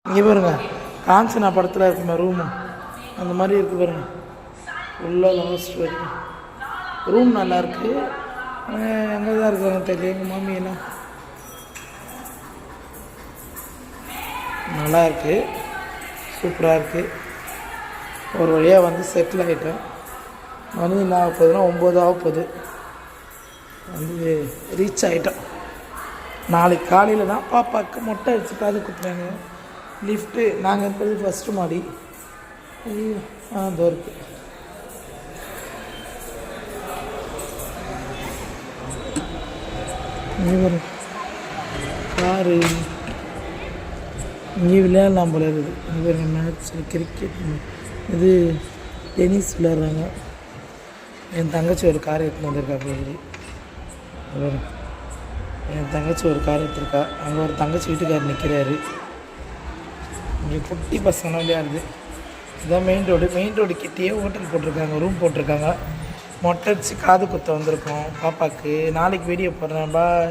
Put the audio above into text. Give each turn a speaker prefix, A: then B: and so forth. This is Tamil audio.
A: இங்கே பாருங்க, காஞ்சனா படத்தில் இருக்குமே ரூமு, அந்த மாதிரி இருக்குது பாருங்க. ஃபுல்லாக லாஸ்ட் வரைக்கும் ரூம் நல்லாயிருக்கு. எங்கே தான் இருக்காங்க தெரியல. எங்கள் மாமியெல்லாம் நல்லா இருக்குது, சூப்பராக இருக்குது. ஒரு வழியாக வந்து செட்டில் ஆகிட்டேன். மணி என்ன ஆக போகுதுன்னா 9 ஆக போகுது. வந்து ரீச் ஆகிட்டோம். நாளைக்கு காலையில் தான் பாப்பாவுக்கு மொட்டை அடித்து காது குத்துறாங்க. லிஃப்ட்டு நாங்கள் இருக்கிறது ஃபஸ்ட்டு மாடி. இதோ இருக்குது. காரு இங்கே விளையாடலாம் போல இருக்குது. இங்கே மேட்ச் கிரிக்கெட், இது டென்னிஸ் விளையாடுறாங்க. என் தங்கச்சி ஒரு கார் எடுத்துன்னு வந்திருக்கா போகுது. என் தங்கச்சி ஒரு கார் எடுத்துருக்கா. அங்கே ஒரு தங்கச்சி வீட்டுக்காரர் நிற்கிறாரு. இங்கே குட்டி பசங்களாம் விளையாடுது. இதுதான் மெயின் ரோடு. மெயின் ரோடு கிட்டேயே ஹோட்டல் போட்டிருக்காங்க, ரூம் போட்டிருக்காங்க. மொட்டை அடிச்சு காது குத்த வந்திருக்கோம் பாப்பாவுக்கு. நாளைக்கு வீடியோ போடுறேன். பாய்.